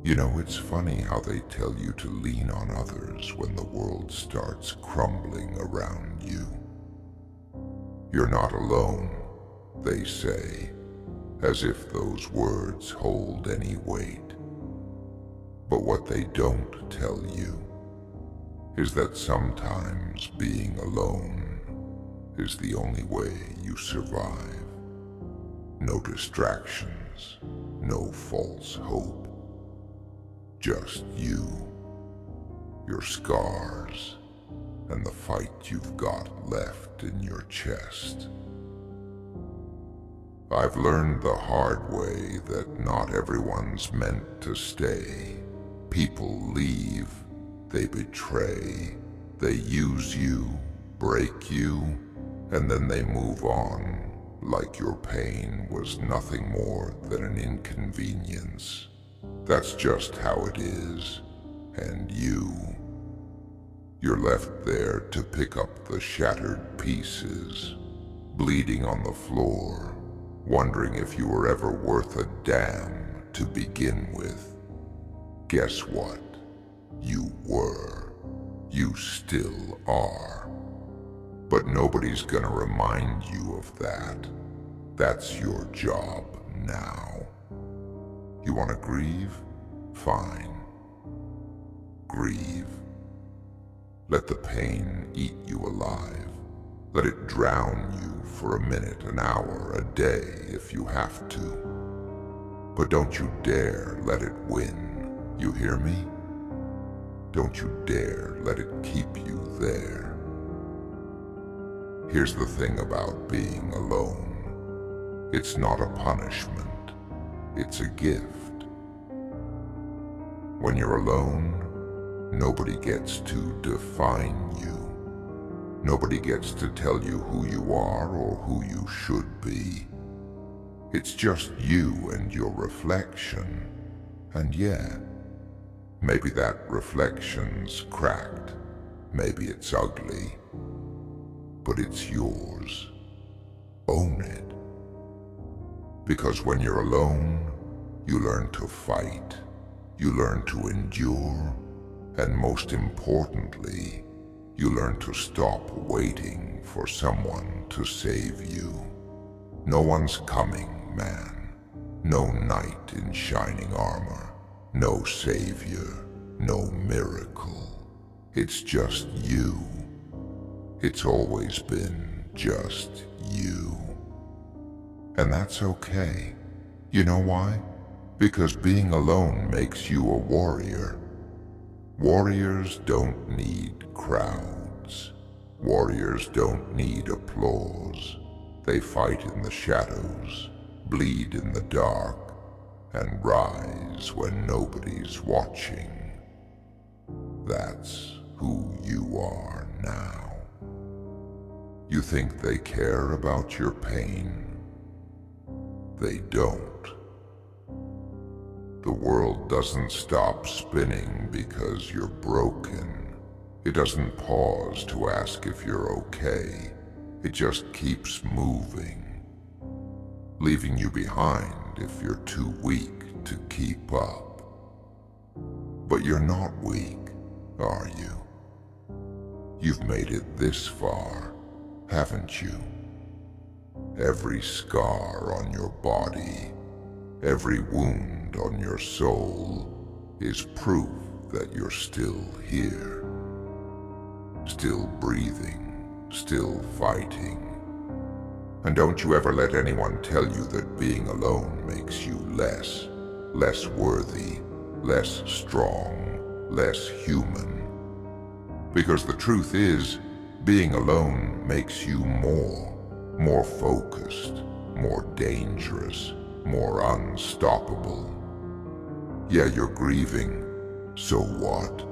You know, it's funny how they tell you to lean on others when the world starts crumbling around you. You're not alone, they say, as if those words hold any weight. But what they don't tell you is that sometimes being alone is the only way you survive. No distractions, no false hope. Just you, your scars, and the fight you've got left in your chest. I've learned the hard way that not everyone's meant to stay. People leave, they betray, they use you, break you, and then they move on like your pain was nothing more than an inconvenience. That's just how it is. And you're left there to pick up the shattered pieces, bleeding on the floor, wondering if you were ever worth a damn to begin with. Guess what? You were. You still are. But nobody's gonna remind you of that. That's your job now. You wanna grieve? Fine. Grieve. Let the pain eat you alive. Let it drown you for a minute, an hour, a day if you have to. But don't you dare let it win. You hear me? Don't you dare let it keep you there. Here's the thing about being alone. It's not a punishment. It's a gift. When you're alone, nobody gets to define you. Nobody gets to tell you who you are or who you should be. It's just you and your reflection. And yeah, maybe that reflection's cracked. Maybe it's ugly. But it's yours. Own it. Because when you're alone, you learn to fight. You learn to endure. And most importantly, you learn to stop waiting for someone to save you. No one's coming, man. No knight in shining armor. No savior. No miracle. It's just you. It's always been just you. And that's okay. You know why? Because being alone makes you a warrior. Warriors don't need crowds. Warriors don't need applause. They fight in the shadows, bleed in the dark, and rise when nobody's watching. That's who you are now. You think they care about your pain? They don't. The world doesn't stop spinning because you're broken. It doesn't pause to ask if you're okay. It just keeps moving, leaving you behind if you're too weak to keep up. But you're not weak, are you? You've made it this far, haven't you? Every scar on your body, every wound on your soul is proof that you're still here. Still breathing, still fighting. And don't you ever let anyone tell you that being alone makes you less worthy, less strong, less human. Because the truth is, being alone makes you more focused, more dangerous, more unstoppable. Yeah, you're grieving. So what?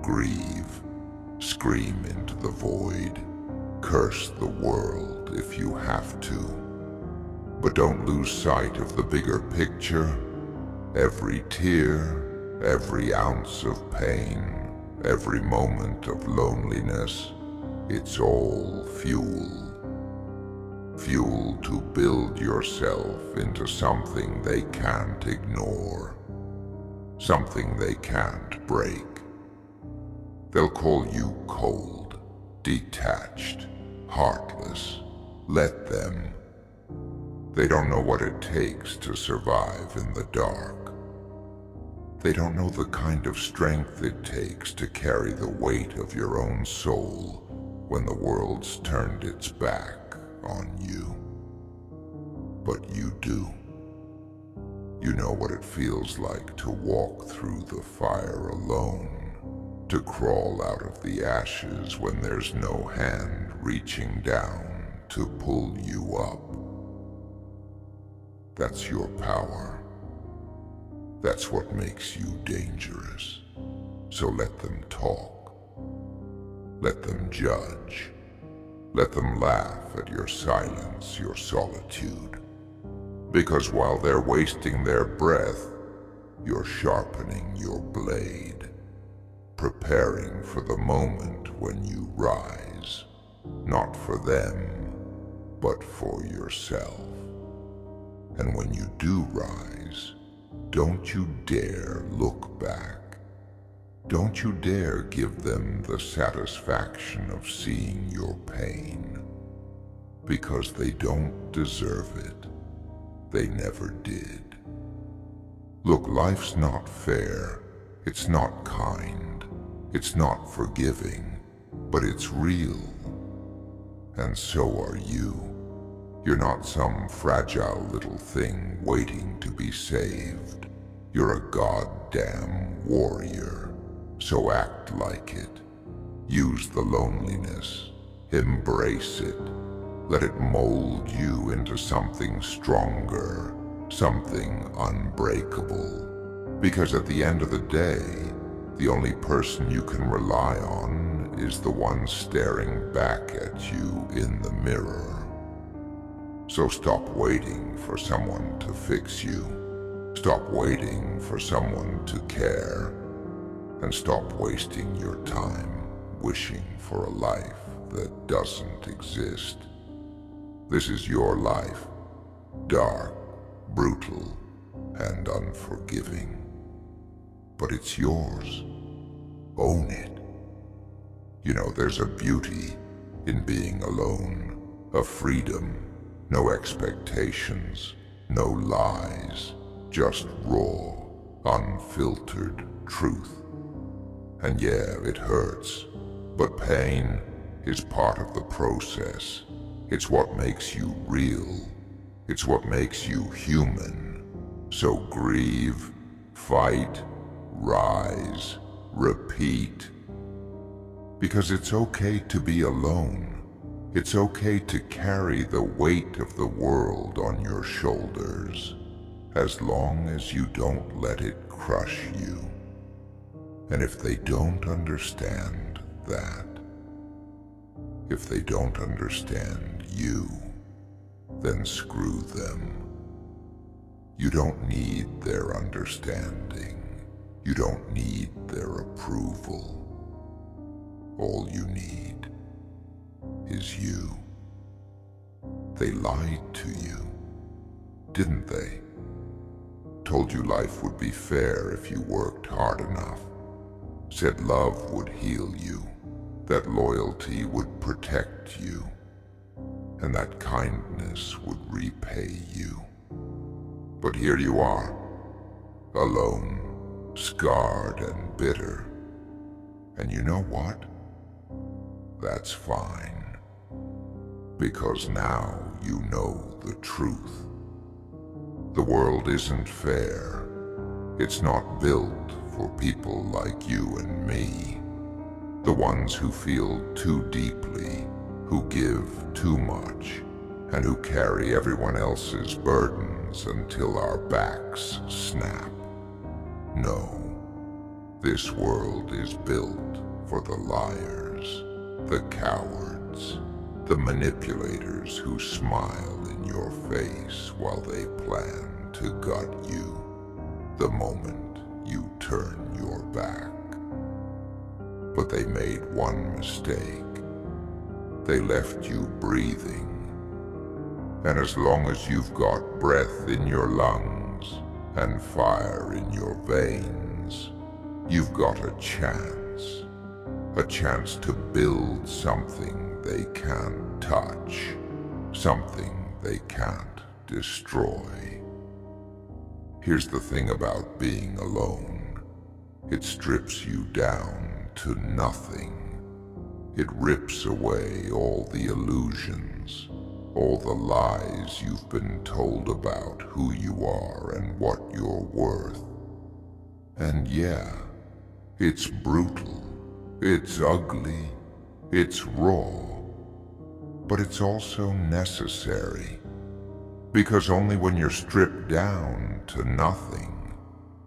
Grieve. Scream into the void. Curse the world if you have to. But don't lose sight of the bigger picture. Every tear, every ounce of pain, every moment of loneliness, it's all fuel. Fuel to build yourself into something they can't ignore. something they can't break. They'll call you cold, detached, heartless. Let them. They don't know what it takes to survive in the dark. They don't know the kind of strength it takes to carry the weight of your own soul when the world's turned its back on you. But you do. You know what it feels like to walk through the fire alone, to crawl out of the ashes when there's no hand reaching down to pull you up. That's your power. That's what makes you dangerous. So let them talk. Let them judge. Let them laugh at your silence, your solitude. Because while they're wasting their breath, you're sharpening your blade, preparing for the moment when you rise, not for them, but for yourself. And when you do rise, don't you dare look back. Don't you dare give them the satisfaction of seeing your pain, because they don't deserve it. They never did. Look, life's not fair. It's not kind. It's not forgiving. But it's real. And so are you. You're not some fragile little thing waiting to be saved. You're a goddamn warrior. So act like it. Use the loneliness. Embrace it. Let it mold you into something stronger, something unbreakable. Because at the end of the day, the only person you can rely on is the one staring back at you in the mirror. So stop waiting for someone to fix you. Stop waiting for someone to care. And stop wasting your time wishing for a life that doesn't exist. This is your life, dark, brutal, and unforgiving. But it's yours. Own it. You know, there's a beauty in being alone, a freedom, no expectations, no lies, just raw, unfiltered truth. And yeah, it hurts, but pain is part of the process. It's what makes you real. It's what makes you human. So grieve, fight, rise, repeat. Because it's okay to be alone. It's okay to carry the weight of the world on your shoulders, as long as you don't let it crush you. And if they don't understand that, if they don't understand you, then screw them. You don't need their understanding. You don't need their approval. All you need is you. They lied to you, didn't they? Told you life would be fair if you worked hard enough. Said love would heal you, that loyalty would protect you, and that kindness would repay you. But here you are, alone, scarred and bitter. And you know what? That's fine. Because now you know the truth. The world isn't fair. It's not built for people like you and me. The ones who feel too deeply, who give too much, and who carry everyone else's burdens until our backs snap. No, this world is built for the liars, the cowards, the manipulators who smile in your face while they plan to gut you the moment you turn your back. But they made one mistake. They left you breathing. And as long as you've got breath in your lungs and fire in your veins, wins. You've got a chance to build something they can't touch, something they can't destroy. Here's the thing about being alone. It strips you down to nothing. It rips away all the illusions, all the lies you've been told about who you are and what you're worth. And yeah, it's brutal, it's ugly, it's raw, but it's also necessary. Because only when you're stripped down to nothing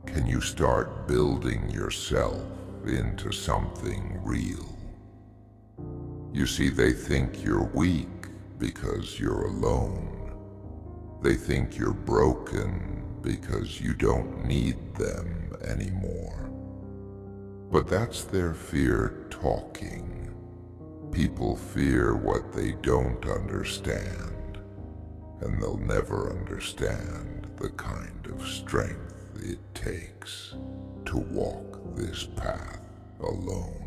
can you start building yourself into something real. You see, they think you're weak because you're alone. They think you're broken because you don't need them anymore. But that's their fear talking. People fear what they don't understand, and they'll never understand the kind of strength it takes to walk this path alone.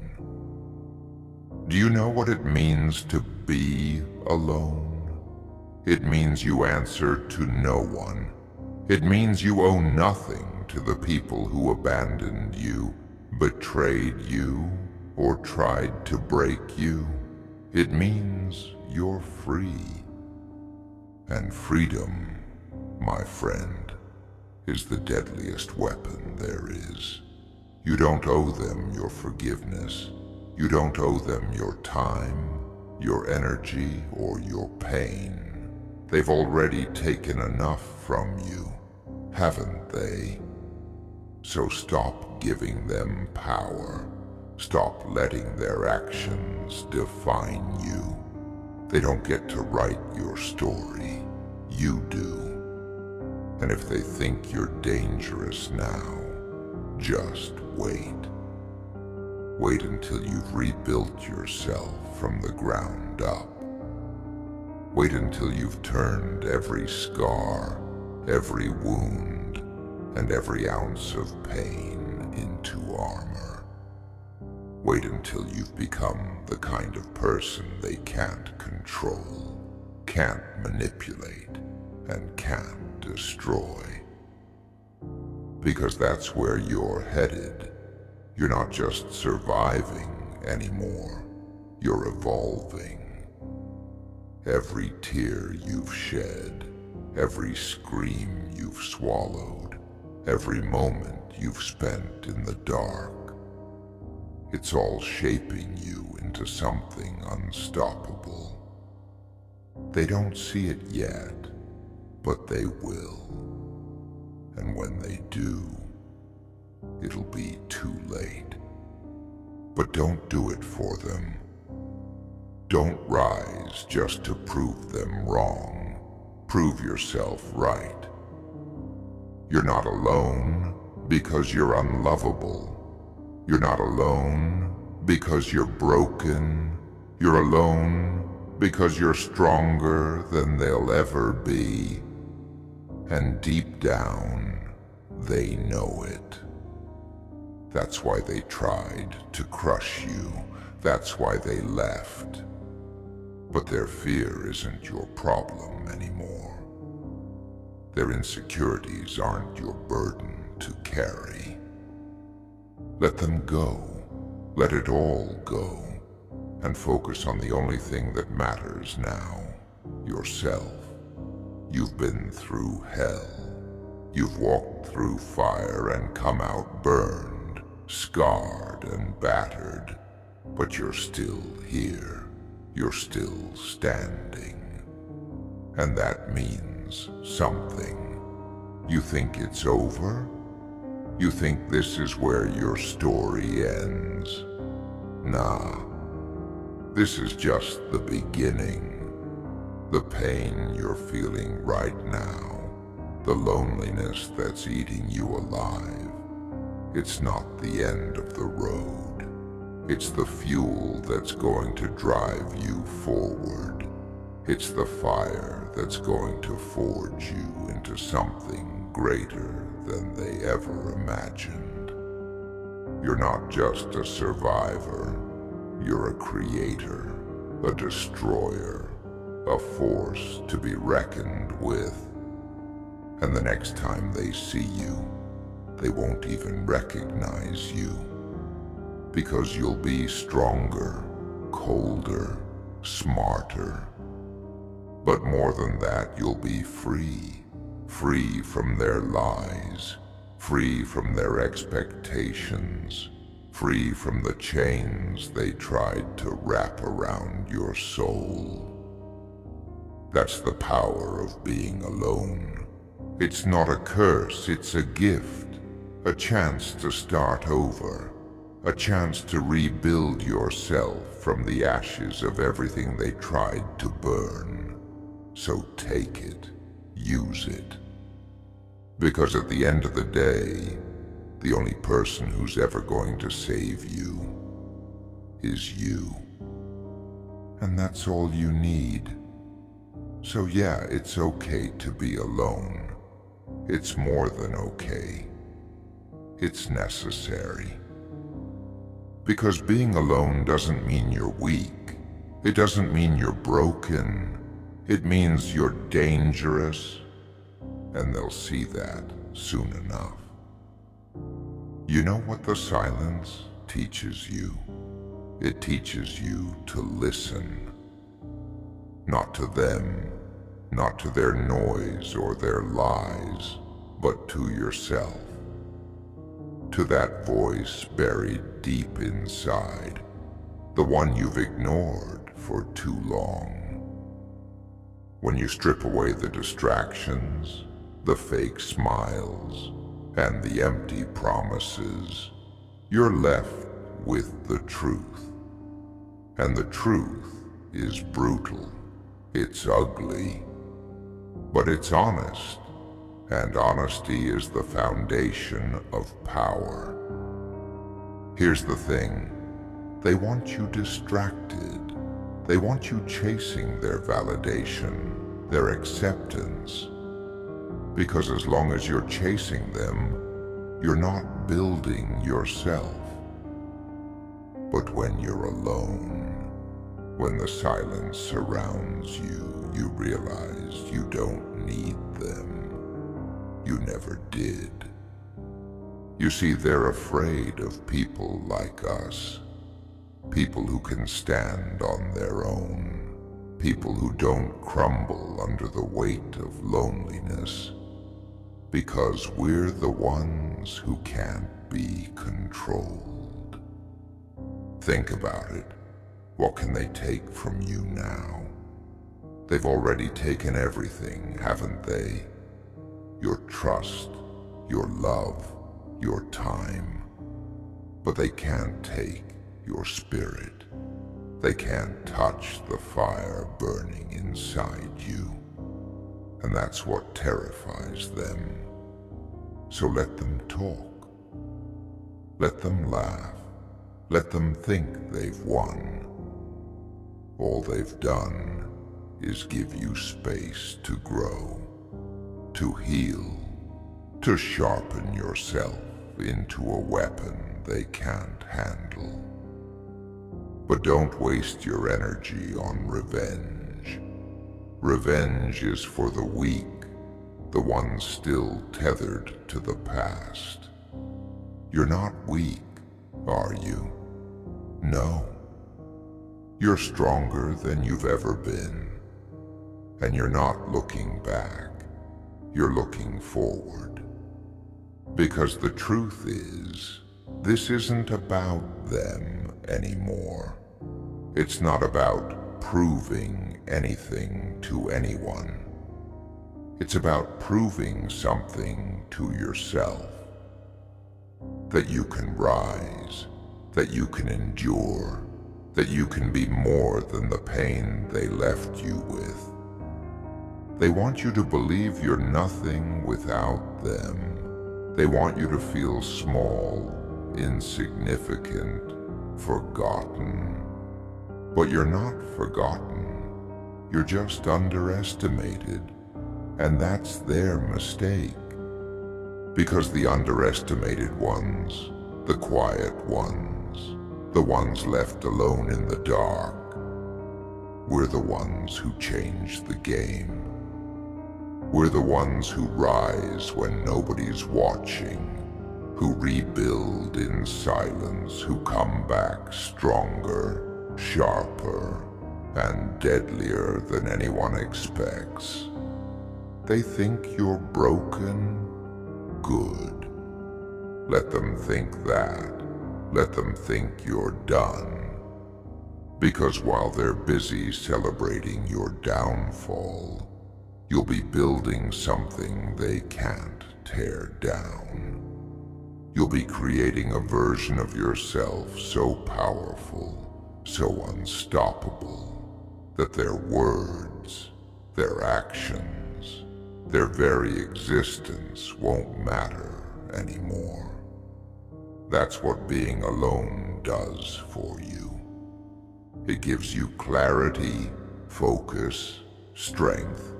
Do you know what it means to be alone? It means you answer to no one. It means you owe nothing to the people who abandoned you, betrayed you, or tried to break you. It means you're free. And freedom, my friend, is the deadliest weapon there is. You don't owe them your forgiveness. You don't owe them your time, your energy, or your pain. They've already taken enough from you, haven't they? So stop giving them power. Stop letting their actions define you. They don't get to write your story. You do. And if they think you're dangerous now, just wait. Wait until you've rebuilt yourself from the ground up. Wait until you've turned every scar, every wound, and every ounce of pain into armor. Wait until you've become the kind of person they can't control, can't manipulate, and can't destroy. Because that's where you're headed. You're not just surviving anymore, you're evolving. Every tear you've shed, every scream you've swallowed, every moment you've spent in the dark, it's all shaping you into something unstoppable. They don't see it yet, but they will. And when they do, it'll be too late. But don't do it for them. Don't rise just to prove them wrong. Prove yourself right. You're not alone because you're unlovable. You're not alone because you're broken. You're alone because you're stronger than they'll ever be. And deep down, they know it. That's why they tried to crush you. That's why they left. But their fear isn't your problem anymore. Their insecurities aren't your burden to carry. Let them go. Let it all go. And focus on the only thing that matters now. Yourself. You've been through hell. You've walked through fire and come out burned, scarred and battered. But you're still here. You're still standing. And that means something. You think it's over? You think this is where your story ends? Nah. This is just the beginning. The pain you're feeling right now, the loneliness that's eating you alive, it's not the end of the road. It's the fuel that's going to drive you forward. It's the fire that's going to forge you into something greater than they ever imagined. You're not just a survivor. You're a creator, a destroyer, a force to be reckoned with. And the next time they see you, they won't even recognize you. Because you'll be stronger, colder, smarter. But more than that, you'll be free. Free from their lies. Free from their expectations. Free from the chains they tried to wrap around your soul. That's the power of being alone. It's not a curse, it's a gift. A chance to start over. A chance to rebuild yourself from the ashes of everything they tried to burn. So take it. Use it. Because at the end of the day, the only person who's ever going to save you is you. And that's all you need. So yeah, it's okay to be alone. It's more than okay. It's necessary. Because being alone doesn't mean you're weak. It doesn't mean you're broken. It means you're dangerous. And they'll see that soon enough. You know what the silence teaches you? It teaches you to listen. Not to them, not to their noise or their lies, but to yourself. To that voice buried deep inside, the one you've ignored for too long. When you strip away the distractions, the fake smiles, and the empty promises, you're left with the truth. And the truth is brutal. It's ugly. But it's honest. And honesty is the foundation of power. Here's the thing. They want you distracted. They want you chasing their validation, their acceptance. Because as long as you're chasing them, you're not building yourself. But when you're alone, when the silence surrounds you, you realize you don't need them. You never did. You see, they're afraid of people like us. People who can stand on their own. People who don't crumble under the weight of loneliness. Because we're the ones who can't be controlled. Think about it. What can they take from you now? They've already taken everything, haven't they? Your trust, your love, your time. But they can't take your spirit. They can't touch the fire burning inside you. And that's what terrifies them. So let them talk. Let them laugh. Let them think they've won. All they've done is give you space to grow, to heal, to sharpen yourself into a weapon they can't handle. But don't waste your energy on revenge. Revenge is for the weak, the ones still tethered to the past. You're not weak, are you? No. You're stronger than you've ever been. And you're not looking back. You're looking forward. Because the truth is, this isn't about them anymore. It's not about proving anything to anyone. It's about proving something to yourself. That you can rise, that you can endure, that you can be more than the pain they left you with. They want you to believe you're nothing without them. They want you to feel small, insignificant, forgotten. But you're not forgotten. You're just underestimated. And that's their mistake. Because the underestimated ones The quiet ones, the ones left alone in the dark. We're the ones who change the game. We're the ones who rise when nobody's watching, who rebuild in silence, who come back stronger, sharper, and deadlier than anyone expects. They think you're broken? Good. Let them think that. Let them think you're done. Because while they're busy celebrating your downfall, you'll be building something they can't tear down. You'll be creating a version of yourself so powerful, so unstoppable, that their words, their actions, their very existence won't matter anymore. That's what being alone does for you. It gives you clarity, focus, strength.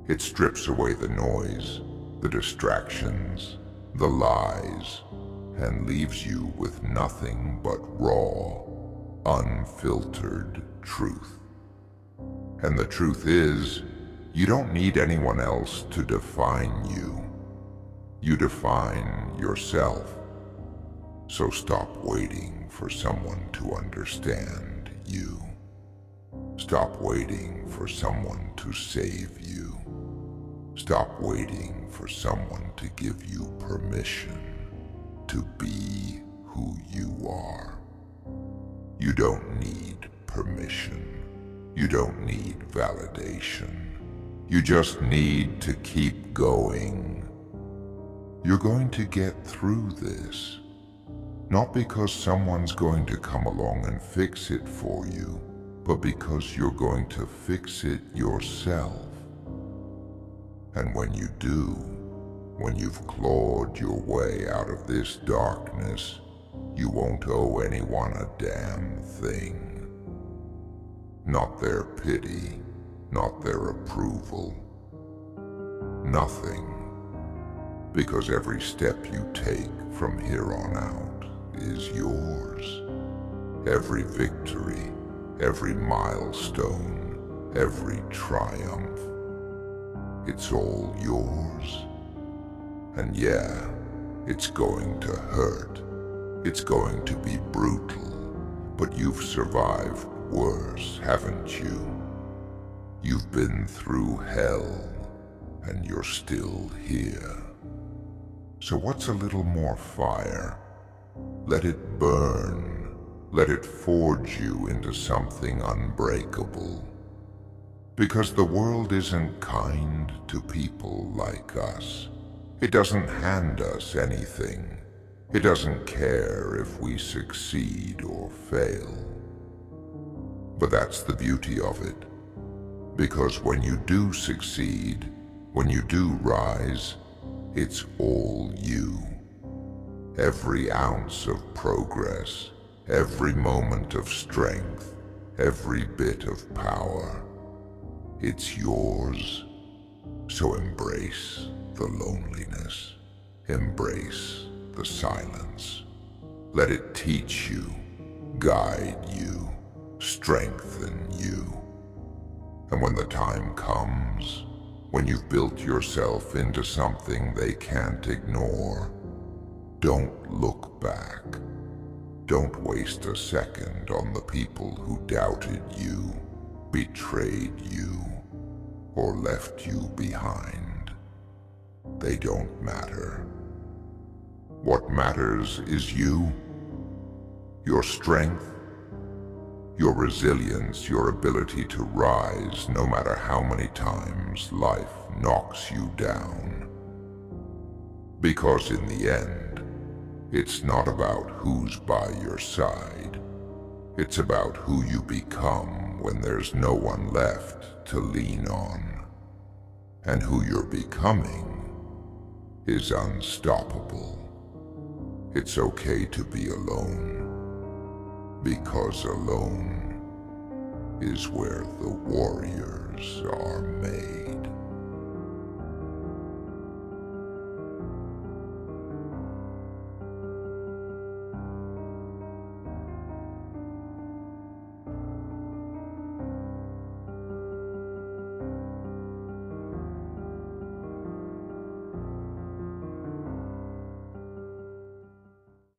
It strips away the noise, the distractions, the lies, and leaves you with nothing but raw, unfiltered truth. And the truth is, you don't need anyone else to define you. You define yourself. So stop waiting for someone to understand you. Stop waiting for someone to save you. Stop waiting for someone to give you permission to be who you are. You don't need permission. You don't need validation. You just need to keep going. You're going to get through this. Not because someone's going to come along and fix it for you, but because you're going to fix it yourself. And when you do, when you've clawed your way out of this darkness, you won't owe anyone a damn thing. Not their pity, not their approval. Nothing. Because every step you take from here on out is yours. Every victory, every milestone, every triumph. It's all yours. And yeah, it's going to hurt. It's going to be brutal. But you've survived worse, haven't you? You've been through hell, and you're still here. So what's a little more fire? Let it burn. Let it forge you into something unbreakable. Because the world isn't kind to people like us. It doesn't hand us anything. It doesn't care if we succeed or fail. But that's the beauty of it. Because when you do succeed, when you do rise, it's all you. Every ounce of progress, every moment of strength, every bit of power. It's yours. So embrace the loneliness. Embrace the silence. Let it teach you, guide you, strengthen you. And when the time comes, when you've built yourself into something they can't ignore, don't look back. Don't waste a second on the people who doubted you, betrayed you, or left you behind. They don't matter. What matters is you, your strength, your resilience, your ability to rise no matter how many times life knocks you down. Because in the end, it's not about who's by your side. It's about who you become when there's no one left to lean on. And who you're becoming is unstoppable. It's okay to be alone, because alone is where the warriors are made.